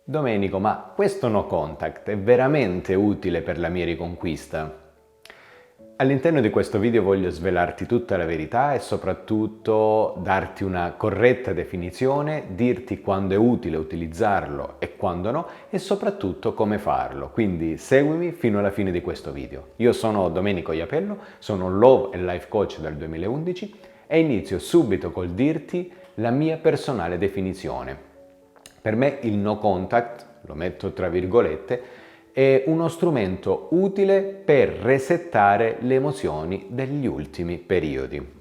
Domenico, ma questo no contact è veramente utile per la mia riconquista? All'interno di questo video voglio svelarti tutta la verità e soprattutto darti una corretta definizione, dirti quando è utile utilizzarlo e quando no e soprattutto come farlo. Quindi seguimi fino alla fine di questo video. Io sono Domenico Iapello, sono Love e Life Coach dal 2011 e inizio subito col dirti la mia personale definizione. Per me il no contact, lo metto tra virgolette, è uno strumento utile per resettare le emozioni degli ultimi periodi.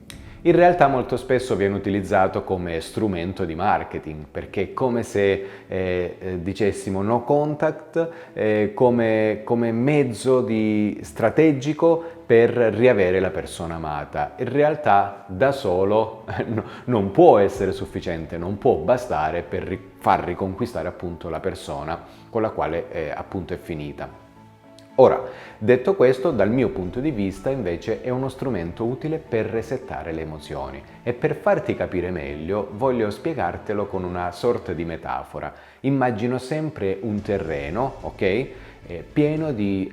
In realtà molto spesso viene utilizzato come strumento di marketing, perché è come se dicessimo no contact come mezzo strategico per riavere la persona amata. In realtà da solo non può essere sufficiente, non può bastare per far riconquistare appunto la persona con la quale appunto è finita. Ora, detto questo, dal mio punto di vista invece è uno strumento utile per resettare le emozioni e per farti capire meglio voglio spiegartelo con una sorta di metafora. Immagino sempre un terreno, ok? Pieno di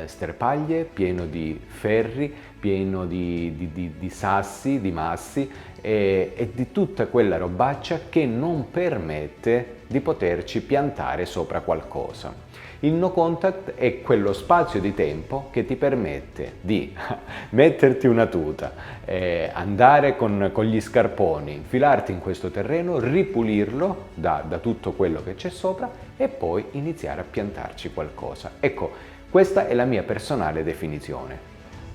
sterpaglie, pieno di ferri, pieno di sassi, di massi e di tutta quella robaccia che non permette di poterci piantare sopra qualcosa. Il no contact è quello spazio di tempo che ti permette di metterti una tuta, andare con gli scarponi, infilarti in questo terreno, ripulirlo da tutto quello che c'è sopra e poi iniziare a piantarci qualcosa. Ecco, questa è la mia personale definizione.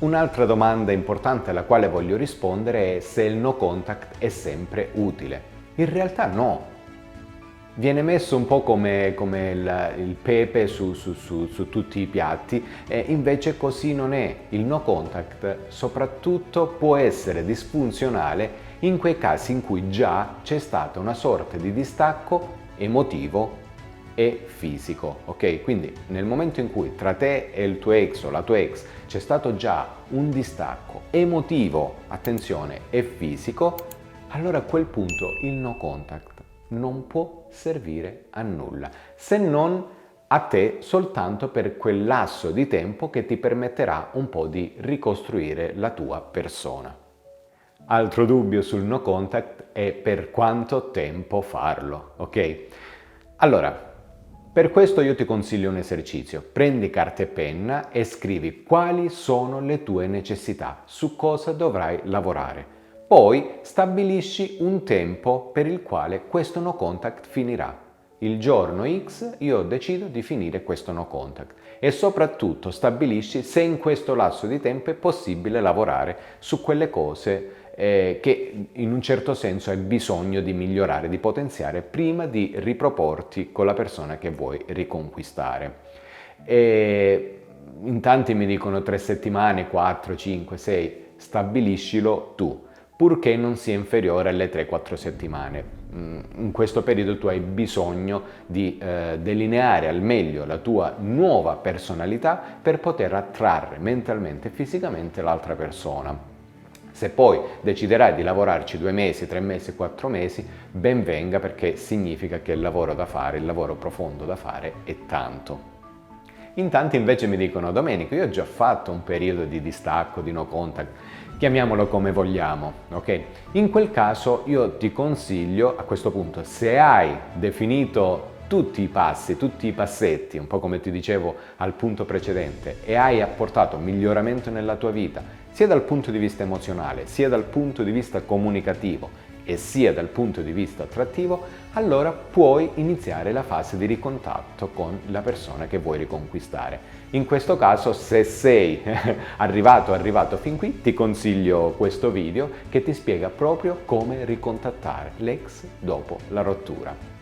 Un'altra domanda importante alla quale voglio rispondere è se il no contact è sempre utile. In realtà no. Viene messo un po' come il pepe su tutti i piatti e invece così non è. Il no contact soprattutto può essere disfunzionale in quei casi in cui già c'è stata una sorta di distacco emotivo e fisico, ok? Quindi nel momento in cui tra te e il tuo ex o la tua ex c'è stato già un distacco emotivo, attenzione, e fisico, allora a quel punto il no contact non può servire a nulla, se non a te soltanto per quel lasso di tempo che ti permetterà un po' di ricostruire la tua persona. Altro dubbio sul no contact è per quanto tempo farlo, ok? Allora, per questo io ti consiglio un esercizio. Prendi carta e penna e scrivi quali sono le tue necessità, su cosa dovrai lavorare. Poi stabilisci un tempo per il quale questo no contact finirà. Il giorno X io decido di finire questo no contact e soprattutto stabilisci se in questo lasso di tempo è possibile lavorare su quelle cose che in un certo senso hai bisogno di migliorare, di potenziare prima di riproporti con la persona che vuoi riconquistare. In tanti mi dicono 3 settimane, 4, 5, 6, stabiliscilo tu, purché non sia inferiore alle 3-4 settimane. In questo periodo tu hai bisogno di delineare al meglio la tua nuova personalità per poter attrarre mentalmente e fisicamente l'altra persona. Se poi deciderai di lavorarci 2 mesi, 3 mesi, 4 mesi, ben venga, perché significa che il lavoro da fare, il lavoro profondo da fare è tanto. In tanti invece mi dicono: Domenico, io ho già fatto un periodo di distacco, di no contact, chiamiamolo come vogliamo, ok? In quel caso io ti consiglio, a questo punto, se hai definito tutti i passi, tutti i passetti, un po' come ti dicevo al punto precedente, e hai apportato miglioramento nella tua vita, sia dal punto di vista emozionale, sia dal punto di vista comunicativo e sia dal punto di vista attrattivo, allora puoi iniziare la fase di ricontatto con la persona che vuoi riconquistare. In questo caso, se sei arrivato fin qui, ti consiglio questo video che ti spiega proprio come ricontattare l'ex dopo la rottura.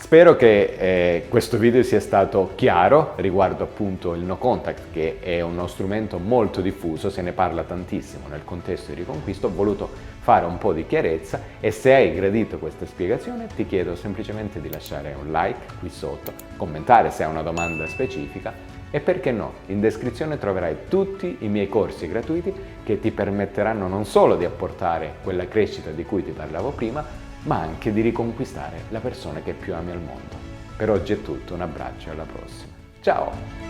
Spero che questo video sia stato chiaro riguardo appunto il no contact, che è uno strumento molto diffuso, se ne parla tantissimo nel contesto di riconquista. Ho voluto fare un po' di chiarezza e se hai gradito questa spiegazione ti chiedo semplicemente di lasciare un like qui sotto, commentare se hai una domanda specifica e perché no, in descrizione troverai tutti i miei corsi gratuiti che ti permetteranno non solo di apportare quella crescita di cui ti parlavo prima, ma anche di riconquistare la persona che più ami al mondo. Per oggi è tutto, un abbraccio, alla prossima. Ciao!